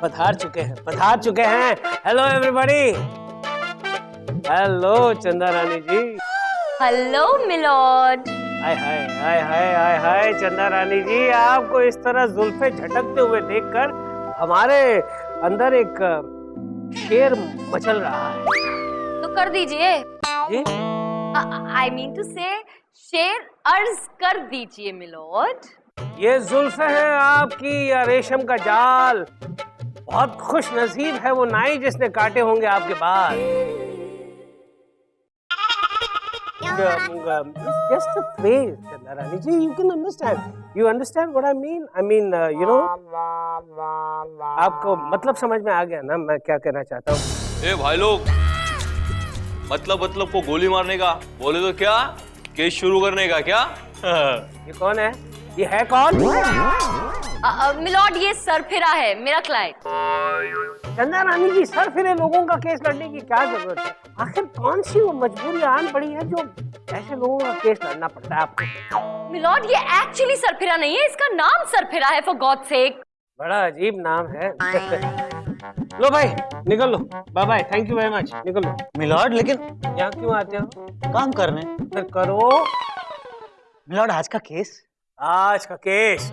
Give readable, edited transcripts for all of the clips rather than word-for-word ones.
पधार चुके हैं। Hello everybody. हेलो चंदा रानी जी। Hello milord. हाय हाय हाय हाय हाय हाय चंदा रानी जी, आपको इस तरह जुल्फे झटकते हुए देखकर हमारे अंदर एक शेर मचल रहा है। तो कर दीजिए। जी? आई मीन टू से शेर अर्ज कर दीजिए मिलॉर्ड। ये जुल्फे हैं आपकी या रेशम का जाल? बहुत खुश नसीब है वो नाई जिसने काटे होंगे आपके बाल। Just a phrase, Chanda Rani ji. You can understand. You understand what I mean? I mean, you know. आपको मतलब समझ में आ गया ना मैं क्या कहना चाहता हूँ? ए भाई लोग, मतलब को गोली मारने का बोले तो क्या केस शुरू करने का क्या? ये कौन है? ये है कौन? मिलॉर्ड ये सरफिरा है मेरा क्लाइंट। चंदा रानी जी, सर फिरे लोगों का केस लड़ने की क्या जरूरत है? आखिर कौन सी वो मजबूरी आन पड़ी है जो ऐसे लोगों का केस लड़ना पड़ता है आपको? मिलॉर्ड ये एक्चुअली सरफिरा नहीं है, इसका नाम सरफिरा है फॉर गॉड सेक। बड़ा अजीब नाम है। लो भाई निकल लो। Bye bye, thank you very much, निकल लो। मिलॉर्ड लेकिन यहाँ क्यों आते हो? काम करने। फिर करो। मिलॉर्ड आज का केस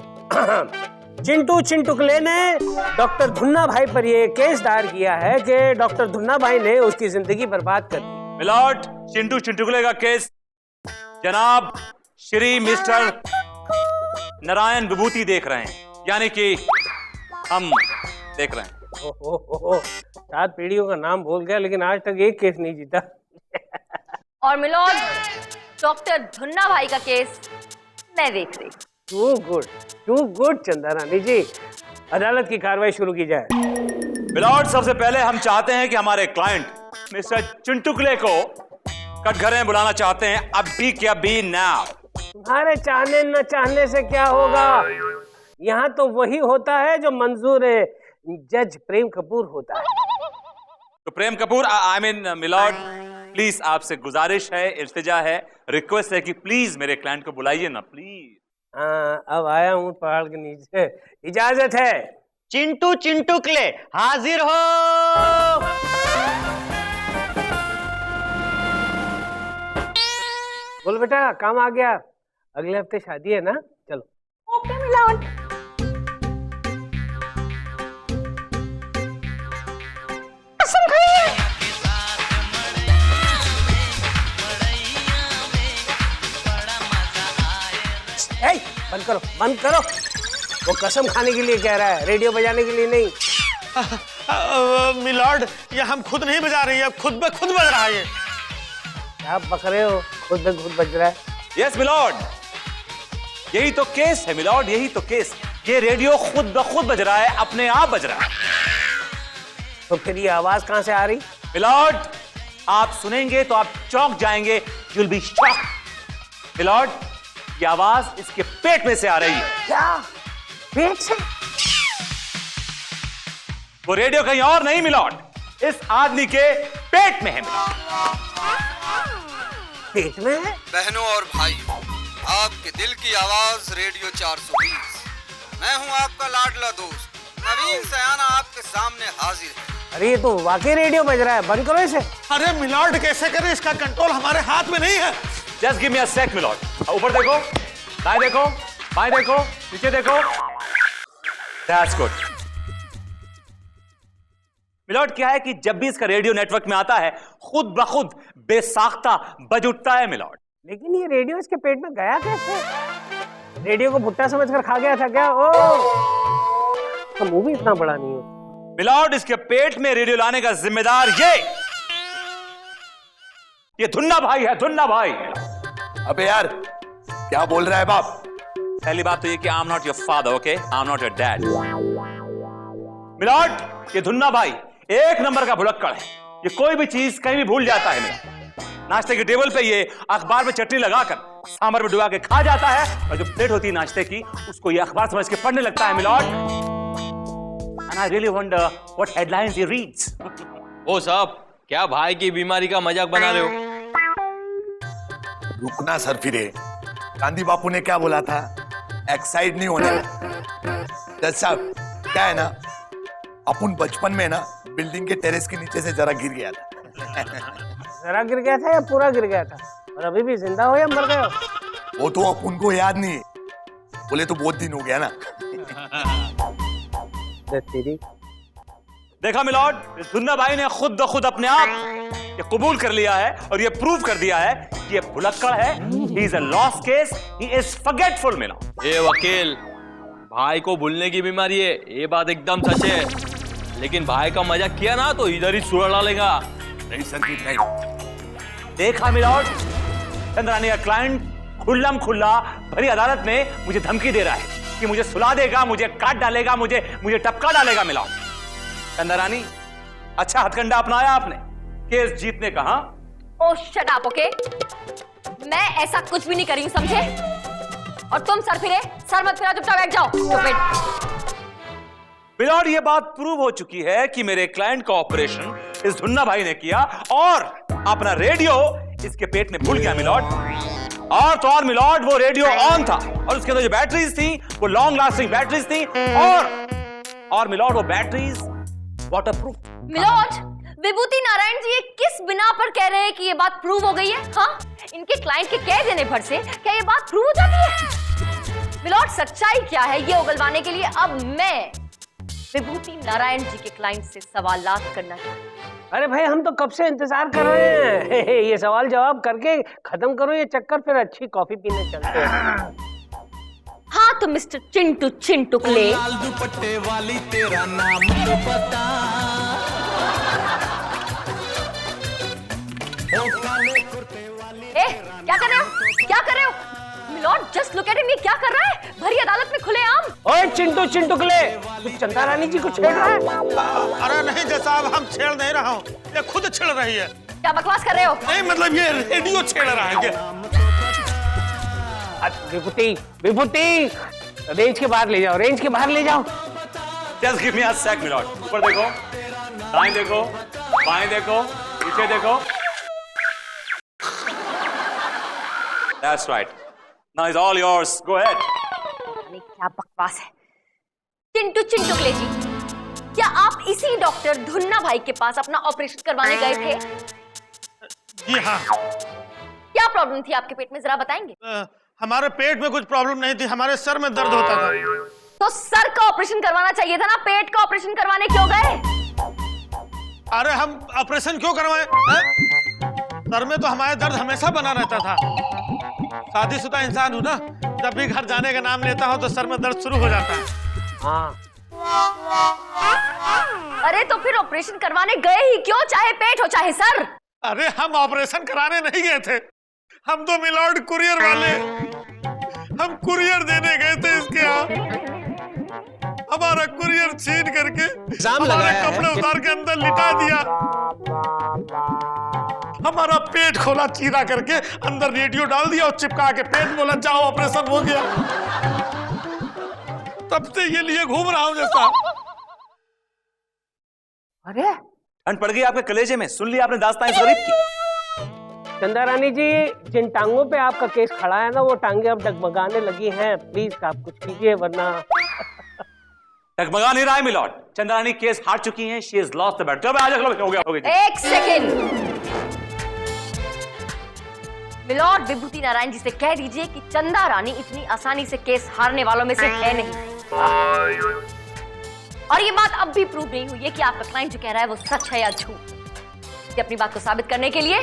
चिंटू चिंटुकले ने डॉक्टर धुन्ना भाई पर ये केस दायर किया है कि डॉक्टर धुन्ना भाई ने उसकी जिंदगी बर्बाद कर दी। मिलॉर्ड, चिंटू चिंटुकले का केस जनाब श्री मिस्टर नारायण विभूति देख रहे हैं, यानी कि हम देख रहे हैं। ओहो, 7 पीढ़ियों का नाम भूल गया लेकिन आज तक एक केस नहीं जीता। और मिलॉर्ड डॉक्टर धुन्ना भाई का केस मैं देख रही। टू गुड चंदा रानी जी। अदालत की कार्रवाई शुरू की जाए। मिलॉर्ड, सबसे पहले हम चाहते हैं कि हमारे क्लाइंट मिस्टर चिंटुकले को कटघरे में बुलाना चाहते हैं, अभी क्या भी नाउ। तुम्हारे चाहने न चाहने से क्या होगा? यहाँ तो वही होता है जो मंजूर है जज प्रेम कपूर होता है। तो Prem Kapoor, I mean milord, please आपसे गुजारिश है, इल्तिजा है, रिक्वेस्ट है कि प्लीज मेरे क्लाइंट को बुलाइए ना, प्लीज। हाँ, अब आया हूँ पहाड़ के नीचे, इजाजत है। चिंटू चिंटुकले हाजिर हो। बोल बेटा, काम आ गया। अगले हफ्ते शादी है ना? चलो। Okay milord. बंद करो। वो कसम खाने के लिए कह रहा है, रेडियो बजाने के लिए नहीं। मिलॉर्ड, ये हम खुद नहीं बजा रही है, खुद ब खुद बज रहा है। क्या बक रहे हो? खुद ब खुद बज रहा है। यस मिलॉर्ड, यही तो केस है मिलॉर्ड, यही तो केस। ये रेडियो खुद ब खुद बज रहा है, अपने आप बज रहा है। तो फिर ये आवाज कहां से आ रही? मिलॉर्ड, आप सुनेंगे तो आप चौंक जाएंगे, you will be shocked. Milord, ये आवाज इसके पेट में से आ रही है। क्या? पेट से? वो रेडियो कहीं और नहीं मिलॉर्ड, इस आदमी के पेट में है मिलॉर्ड। पेट में है? बहनों और भाइयों, आपके दिल की आवाज रेडियो 420। मैं हूं आपका लाडला दोस्त नवीन सयाना, आपके सामने हाजिर है। अरे ये तो वाकई रेडियो बज रहा है, बंद करो इसे। अरे मिलॉर्ड कैसे करें, इसका कंट्रोल हमारे हाथ में नहीं है। जस्ट गिव मी अ सेक मिलॉर्ड। ऊपर देखो, दाएं देखो, बाएं देखो, नीचे देखो। That's good. मिलॉर्ड, क्या है कि जब भी इसका रेडियो नेटवर्क में आता है खुद ब खुद बेसाख्ता बज उठता है मिलॉर्ड। लेकिन ये रेडियो इसके पेट में गया कैसे? रेडियो को भुट्टा समझकर खा गया था क्या? ओ, तो मुंह भी इतना बड़ा नहीं है। मिलॉर्ड, इसके पेट में रेडियो लाने का जिम्मेदार ये धुन्ना भाई है, धुन्ना भाई। अबे यार, क्या बोल रहा है बाप? पहली बात तो ये कि I am not your father, okay? I am not your dad. Milord, ये धुन्ना भाई एक नंबर का भुलक्कड़ है। ये कोई भी चीज कहीं भी भूल जाता है मिलॉर्ड। नाश्ते की टेबल पे ये अखबार में चटनी लगाकर सांभर में डुबा के खा जाता है, और जो प्लेट होती है नाश्ते की उसको ये अखबार समझ के पढ़ने लगता है milord. And I really wonder what headlines he reads. ओ साहब, क्या भाई की बीमारी का मजाक बना रहे हो? रुकना सर फिरे, गांधी बापू ने क्या बोला था? एक्साइट नहीं होना। जज साहब, क्या है ना, अपन बचपन में ना बिल्डिंग के टेरेस के नीचे से जरा गिर गया था। जरा गिर गया था या पूरा गिर गया था? और अभी भी जिंदा हो या मर गए हो? वो तो अपन को याद नहीं है, बोले तो बहुत दिन हो गया ना। तेरी देखा मिलॉर्ड, इस धुन्ना भाई ने खुद ब खुद अपने आप ये कबूल कर लिया है और ये प्रूव कर दिया है कि ये भुलक्कड़ है। He is a lost case, he is forgetful milord. ए वकील, भाई को भूलने की बीमारी है, ये बात एकदम सच है। लेकिन भाई का मजाक किया ना तो इधर ही सुअर डालेगा। नहीं संदीप नहीं। देखा मिलॉर्ड, चंद्रानी का क्लाइंट खुल्लम खुल्ला भरी अदालत में मुझे धमकी दे रहा है कि मुझे सुला देगा, मुझे काट डालेगा, मुझे टपका डालेगा। मिलॉर्ड, चंद्रानी अच्छा हथकंडा अपनाया आपने केस जीतने का। हाँ, ओ शट अप, ओके? मैं ऐसा कुछ भी नहीं करी हूं, समझे? और तुम सर मत फिरा, चुपचाप बैठ जाओ। Stupid। मिलॉर्ड, ये बात प्रूव हो चुकी है कि मेरे क्लाइंट का ऑपरेशन इस धुन्ना भाई ने किया और अपना रेडियो इसके पेट में भूल गया। मिलॉर्ड, और तो और मिलॉर्ड, वो रेडियो ऑन था और उसके अंदर जो बैटरीज थी वो लॉन्ग लास्टिंग बैटरीज थी और मिलॉर्ड वो बैटरीज वाटरप्रूफ। मिलॉर्ड, विभूति नारायण जी ये किस बिना पर कह रहे हैं कि ये बात प्रूव हो गई है? हाँ, इनके क्लाइंट के कह देने भर से क्या ये बात प्रूव हो जाती है? मिलॉर्ड, सच्चाई क्या है ये उगलवाने के लिए अब मैं विभूति नारायण जी के क्लाइंट से सवालात करना चाहती हूं। अरे भाई, हम तो कब से इंतजार कर रहे हैं। ये सवाल जवाब करके खत्म करो ये चक्कर, फिर अच्छी कॉफी पीने चलते हैं। हाँ तो मिस्टर चिंटू चिंटुकले, लाल दुपट्टे वाली तेरा नाम तो बता। क्या कर रहे हो? क्या कर रहे हो? Milord, just look at him, ये क्या कर रहा है? भरी अदालत में खुलेआम। ओए चिंटू चिंटुकले, तू चंदा रानी जी को छेड़ रहा है? अरे नहीं जज साहब, हम छेड़ नहीं रहा हूँ, ये खुद छेड़ रही है। क्या बकवास कर रहे हो? नहीं मतलब ये रेडियो छेड़ रहा है। विभूति, रेंज के बाहर ले जाओ, रेंज के बाहर ले जाओ। जस्ट गिव मी अ सेक मिलॉर्ड। ऊपर देखो, दाएं देखो, बाएं देखो, पीछे देखो। That's right. Now it's all yours. Go ahead. क्या बकवास है? चिंटू चिंटुकले जी, क्या आप इसी डॉक्टर धुन्ना भाई के पास अपना ऑपरेशन करवाने गए थे? जी हाँ। क्या प्रॉब्लम थी आपके पेट में, जरा बताएंगे? हमारे पेट में कुछ प्रॉब्लम नहीं थी, हमारे सर में दर्द होता था। तो सर का ऑपरेशन करवाना चाहिए था ना, पेट का ऑपरेशन करवाने क्यों गए? अरे हम ऑपरेशन क्यों करवाएं? सर में तो हमारे दर्द हमेशा बना रहता था। शादीशुदा इंसान हूं ना, जब भी घर जाने का नाम लेता हूं तो सर में दर्द शुरू हो जाता है। हाँ। अरे तो फिर ऑपरेशन करवाने गए ही क्यों, चाहे पेट हो चाहे सर? अरे हम ऑपरेशन कराने नहीं गए थे, हम तो मिलॉर्ड कुरियर वाले, हम कुरियर देने गए थे इसके यहाँ। हमारा कुरियर छीन करके हमारे कपड़े उतार के अंदर लिटा दिया, हमारा पेट खोला चीरा करके, अंदर रेडियो डाल दिया और चिपका के पेट, बोला जाओ ऑपरेशन हो गया। तब से ये लिए घूम रहा हूं जैसा। अरे ठंड पड़ गई आपके कलेजे में, सुन लिया आपने दास्तान इस गरीब की। चंदा रानी जी, जिन टांगों पे आपका केस खड़ा है ना, वो टांगे अब डगमगाने लगी हैं। प्लीज आप कुछ कीजिए, वरना डगमगा नहीं रहा है मिलॉर्ड। चंद्रानी केस हार चुकी हैं, she is lost the battle. चलो आज हो गया। एक सेकेंड, मिलॉर्ड विभूति नारायण जी से कह दीजिए कि चंदा रानी इतनी आसानी से केस हारने वालों में से है नहीं। और ये बात अब भी प्रूव नहीं हुई है कि आपका क्लाइंट जो कह रहा है वो सच है या झूठ। अपनी बात को साबित करने के लिए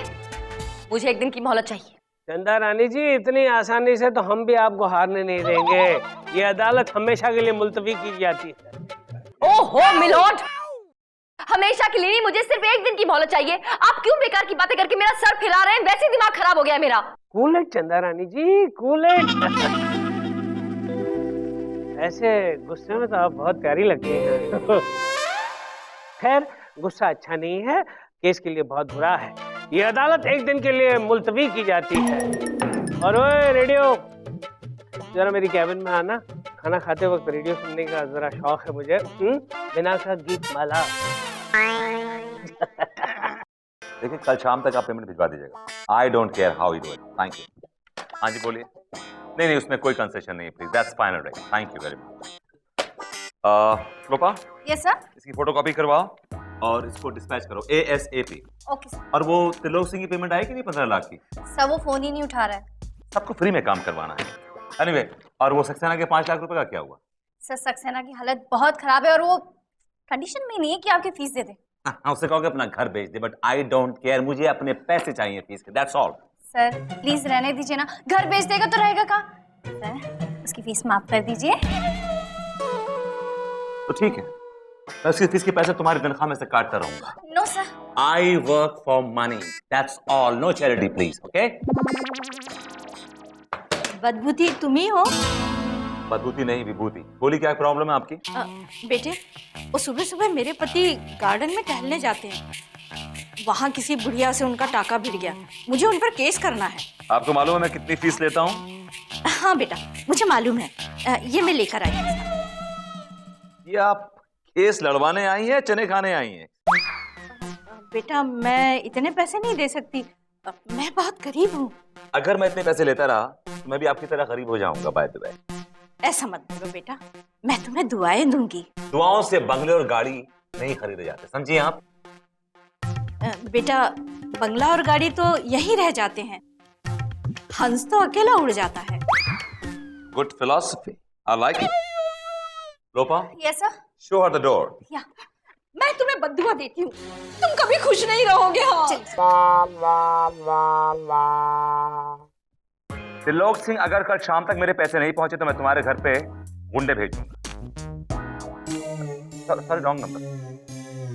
मुझे एक दिन की मोहलत चाहिए। चंदा रानी जी, इतनी आसानी से तो हम भी आपको हारने नहीं देंगे। ये अदालत हमेशा के लिए मुलतवी की जाती है। ओहो मिलॉर्ड, हमेशा के लिए नहीं, मुझे सिर्फ एक दिन की मोहलत चाहिए। आप क्यों बेकार की बातें करके मेरा सर फैला रहे हैं? वैसे दिमाग खराब हो गया है मेरा। कूल इट चंदा रानी जी, कूल इट। ऐसे गुस्से में तो आप बहुत प्यारी लगती हैं। खैर, गुस्सा अच्छा नहीं है, केस के लिए बहुत बुरा है। ये अदालत एक दिन के लिए मुलतवी की जाती है। और ओए रेडियो, जरा मेरी कैबिन में आना। खाना खाते वक्त रेडियो सुनने का जरा शौक है मुझे। बिना का गीत माला। देखिए, कल शाम तक आप पेमेंट भिजवा दीजिएगा। I don't care how you do it. Thank you. हाँ जी बोलिए। नहीं, उसमें कोई कंसेशन नहीं है, please. That's final rate. Thank you very much. Lopa, yes sir. इसकी फोटोकॉपी करवाओ और इसको डिस्पैच करो ASAP। Okay sir. और वो त्रिलोक सिंह की पेमेंट आई कि नहीं 15 लाख की? सर वो फोन ही नहीं उठा रहा है। सबको फ्री में काम करवाना है। एनीवे, और वो सक्सेना के 5 लाख रुपए का क्या हुआ? सर सक्सेना की हालत बहुत खराब है और वो कंडीशन में नहीं है कि आपकी फीस दे दे। हाँ, उससे कहोगे अपना घर बेच दे, बट आई डोंट केयर, मुझे अपने पैसे चाहिए फीस के, दैट्स ऑल। सर प्लीज रहने दीजिए ना, घर बेच देगा तो रहेगा कहाँ? सर उसकी फीस माफ कर दीजिए। तो ठीक है, मैं उसकी फीस के पैसे तुम्हारी तनख्वाह में से काटता रहूंगा। No sir. I work for money, that's all, no charity please, okay? बदबूती तुम ही हो? बदबूती नहीं, विभूति। बोली, क्या प्रॉब्लम है आपकी? बेटे, वो सुबह सुबह मेरे पति गार्डन में टहलने जाते हैं, वहाँ किसी बुढ़िया से उनका टाका भिड़ गया, मुझे उन पर केस करना है। आपको मालूम है मैं कितनी फीस लेता हूँ? हाँ बेटा, मुझे मालूम है, ये मैं लेकर आई हूँ। ये आप केस लड़वाने आई हैं, चने खाने आई हैं? बेटा मैं इतने पैसे नहीं दे सकती, मैं बहुत गरीब हूँ। अगर मैं इतने पैसे लेता रहा तो मैं भी आपकी तरह गरीब हो जाऊंगा। बाय द वे, ऐसा मत बोलो बेटा, मैं तुम्हें दुआएं दूंगी। दुआओं से बंगले और गाड़ी नहीं खरीदे जाते, समझिए आप? बेटा बंगला और गाड़ी तो यही रह जाते हैं, हंस तो अकेला उड़ जाता है। Good philosophy, I like it. Lopa, yes sir. Show her the door. या मैं तुम्हें बद्दुआ देती हूँ, तुम कभी खुश नहीं रहोगे। त्रिलोक सिंह, अगर कल शाम तक मेरे पैसे नहीं पहुंचे तो मैं तुम्हारे घर पे गुंडे भेजूंगा। Sorry, wrong number.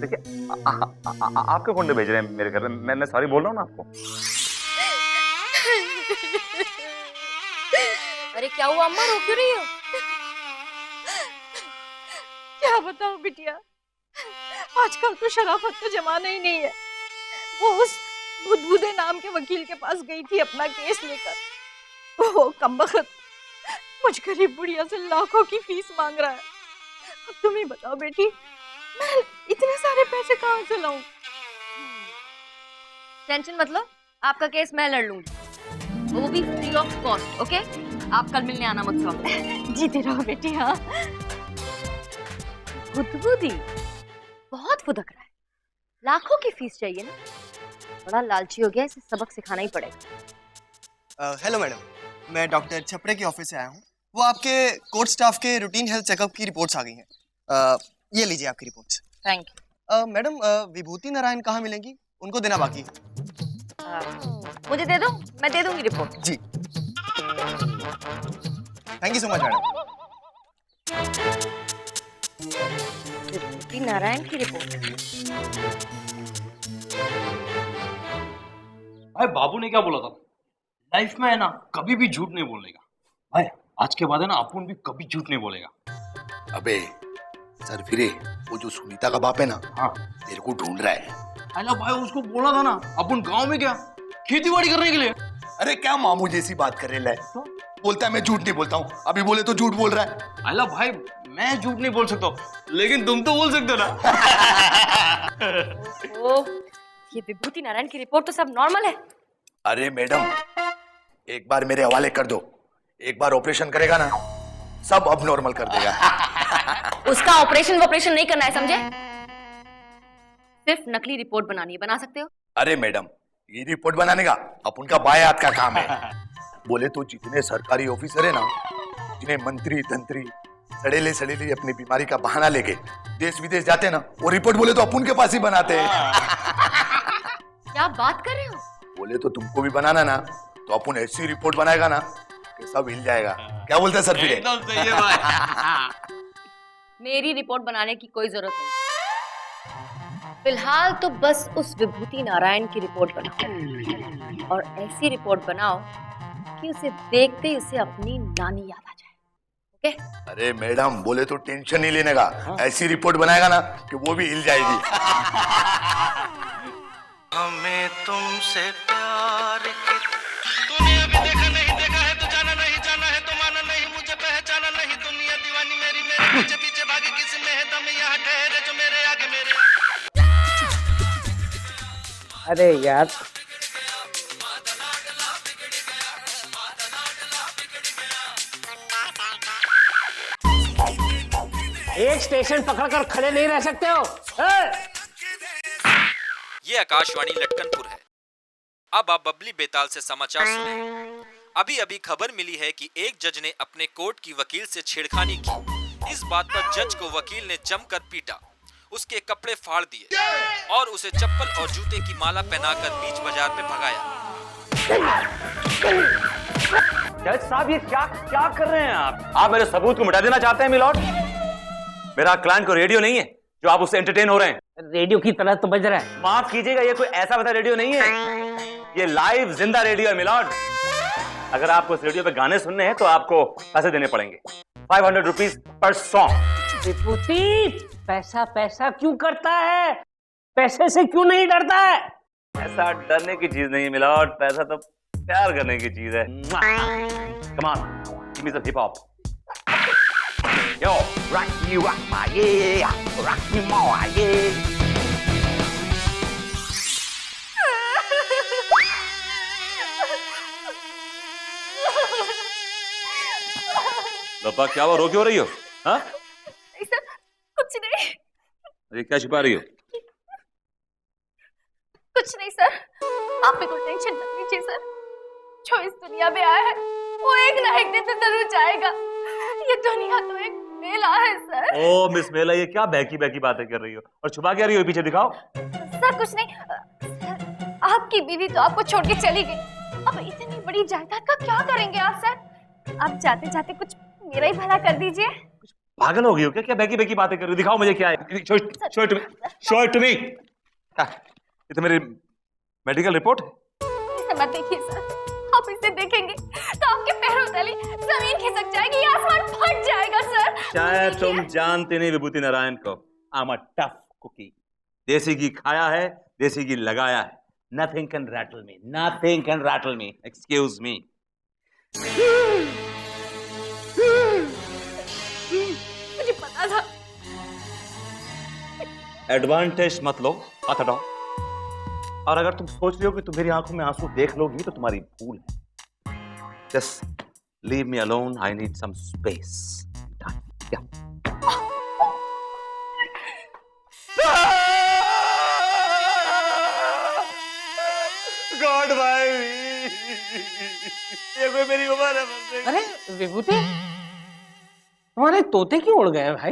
देखिए, आपके गुंडे भेज रहे हैं मेरे घर में, मैं सॉरी बोल रहा हूँ ना आपको। अरे क्या हुआ अम्मा, रो क्यों रही हो? क्या बताऊं बिटिया, आजकल तो शराफत का जमाना ही नहीं है। वो उस बुदबुदे नाम के वकील के पास गई थी अपना केस लेकर, वो कमबख्त मुझ गरीब बुढ़िया से लाखों की फीस मांग रहा है। अब तुम ही बताओ बेटी, मैं इतने सारे पैसे कहाँ से लाऊं? टेंशन मत लो, आपका केस मैं लड़ लूंगी, वो भी फ्री ऑफ कॉस्ट। ओके, आप कल मिलने आना मुझसे। जीते रहो बेटी। हाँ, बुदबुदी बहुत फुदक रहा है, लाखों की फीस चाहिए ना, बड़ा लालची हो गया, इसे सबक सिखाना ही पड़ेगा। हेलो मैडम, मैं डॉक्टर छपड़े के ऑफिस से आया हूँ। वो आपके कोर्ट स्टाफ के रूटीन हेल्थ चेकअप की रिपोर्ट्स आ गई हैं। ये लीजिए आपकी reports. Thank you. Madam, Vibhuti Narayan कहाँ मिलेंगी? उनको देना बाकी है। मुझे दे दो, मैं दे दूंगी रिपोर्ट। जी, thank you so much madam. Vibhuti Narayan की रिपोर्ट। भाई बाबू ने क्या बोला था, लाइफ में है ना कभी भी झूठ नहीं बोलने का। भाई आज के बाद है ना अपन भी कभी झूठ नहीं बोलेगा। अबे सर फिरे, वो जो सुनीता का बाप है ना, हाँ, तेरे को ढूंढ रहा है। अरे भाई उसको बोला था ना अपन गांव में क्या खेती बाड़ी करने के लिए। अरे क्या मामू जैसी बात कर रहे है, बोलता है मैं झूठ नहीं बोलता हूँ, अभी बोले तो झूठ बोल रहा है। अला भाई मैं झूठ नहीं बोल सकता, लेकिन तुम तो बोल सकते हो ना। ओ, ये विभूति नारायण की रिपोर्ट तो सब नॉर्मल है। अरे मैडम, एक बार मेरे हवाले कर दो, एक बार ऑपरेशन करेगा ना सब अब नॉर्मल कर देगा। उसका ऑपरेशन नहीं करना है, समझे? सिर्फ नकली रिपोर्ट बनानी है, बना सकते हो? अरे मैडम, ये रिपोर्ट बनाने का अपन का बाएं हाथ का काम है। बोले तो जितने सरकारी ऑफिसर है ना, जितने मंत्री तंत्री सड़ेले सड़ेले अपनी बीमारी का बहाना लेके देश विदेश जाते हैं ना, वो रिपोर्ट बोले तो अपन के पास ही बनाते हैं। क्या बात कर रहे हो? बोले तो तुमको भी बनाना ना, तो अपन ऐसी रिपोर्ट बनाएगा ना कि सब हिल जाएगा। क्या बोलते हैं सर फिर? एकदम सही है भाई। मेरी रिपोर्ट बनाने की कोई जरूरत नहीं, फिलहाल तो बस उस विभूति नारायण की रिपोर्ट बनाओ, और ऐसी रिपोर्ट बनाओ कि उसे देखते ही उसे अपनी नानी याद आ जाए। ओके? अरे मैडम, बोले तो टेंशन नहीं लेने का, ऐसी रिपोर्ट बनाएगा ना कि वो भी हिल जाएगी। हमें तुमसे प्यार की तूने अभी देखा नहीं, देखा है तो जाना नहीं, जाना है तो माना नहीं, मुझे पहचाना नहीं, दुनिया दीवानी मेरी, मेरे पीछे पीछे भागी, किसी में है दम यहाँ ठहरे जो मेरे आगे मेरे। अरे यार, एक स्टेशन पकड़कर खड़े नहीं रह सकते हो। ये आकाशवाणी लटकनपुर है। अब आप बबली बेताल से समाचार सुनें। अभी अभी खबर मिली है कि एक जज ने अपने कोर्ट की वकील से छेड़खानी की। इस बात पर जज को वकील ने जमकर पीटा, उसके कपड़े फाड़ दिए और उसे चप्पल और जूते की माला पहनाकर बीच बाजार में भगाया। जज साहब ये क्या कर रहे हैं आप मेरे सबूत को मिटा देना चाहते हैं मिलॉर्ड? मेरा क्लाइंट को रेडियो नहीं है जो आप उससे एंटरटेन हो रहे हैं। रेडियो की तरह तो बज रहा है। माफ कीजिएगा, ये कोई ऐसा वैसा रेडियो नहीं है, ये लाइव जिंदा रेडियो है मिलॉर्ड। अगर आपको इस रेडियो पे गाने सुनने हैं तो आपको पैसे देने पड़ेंगे, 500 रुपीज पर सॉन्ग। विभूति, पैसा पैसा क्यों करता है? पैसे से क्यों नहीं डरता है? ऐसा डरने की चीज नहीं मिलॉर्ड, पैसा तो प्यार करने की चीज है। Come on, give me some hip hop. Yo, rock you, rock my yeah, rock me more, yeah. लपा, क्या हुआ? रो क्यों रही हो? हाँ? सर, कुछ नहीं। अरे क्या छुपा रही हो? कुछ नहीं सर, आप बिल्कुल टेंशन मत लीजिए सर। जो इस दुनिया में आया है वो एक ना एक दिन तो जरूर जाएगा। ये दुनिया तो एक मेला है सर। ओ मिस मेला, ये क्या बहकी बहकी बातें कर रही हो और छुपा क्या रही हो? पीछे दिखाओ। सर कुछ नहीं सर, आपकी बीवी तो आपको छोड़ के चली गई। अब इतनी बड़ी जायदाद का क्या करेंगे आप सर? आप जाते जाते कुछ मेरा ही भला कर दीजिए। पागल हो गई हो क्या? क्या बहकी बहकी बातें कर रही हो? दिखाओ मुझे क्या है। Show it to me. ये तो मेरी मेडिकल रिपोर्ट है। इसे मत देखिए सर, आप इसे देखेंगे तो आपके पैरों तले जमीन खिसक जाएगी, आसमान फट जाएगा सर। शायद तुम जानते नहीं विभूति नारायण को। I am a tough cookie. देसी घी खाया है, देसी घी लगाया है। Nothing can rattle me. Nothing can rattle me. Excuse me. मुझे पता था। एडवांटेज मत लो, हाथ हटाओ। और अगर तुम सोच रही हो कि तुम मेरी आंखों में आंसू देख लोगी तो तुम्हारी भूल है। Just leave me alone. I need some space. Yeah. God भाई, ये कोई मेरी उम्र है। अरे विभूति, तुम्हारे तोते क्यों उड़ गए भाई?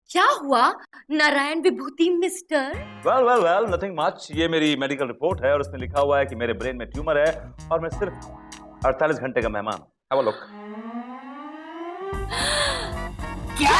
क्या हुआ नारायण विभूति मिस्टर? Well nothing much. ये मेरी मेडिकल रिपोर्ट है और उसमें लिखा हुआ है कि मेरे ब्रेन में ट्यूमर है और मैं सिर्फ 48 घंटे का मेहमान हूं। Have a look. क्या?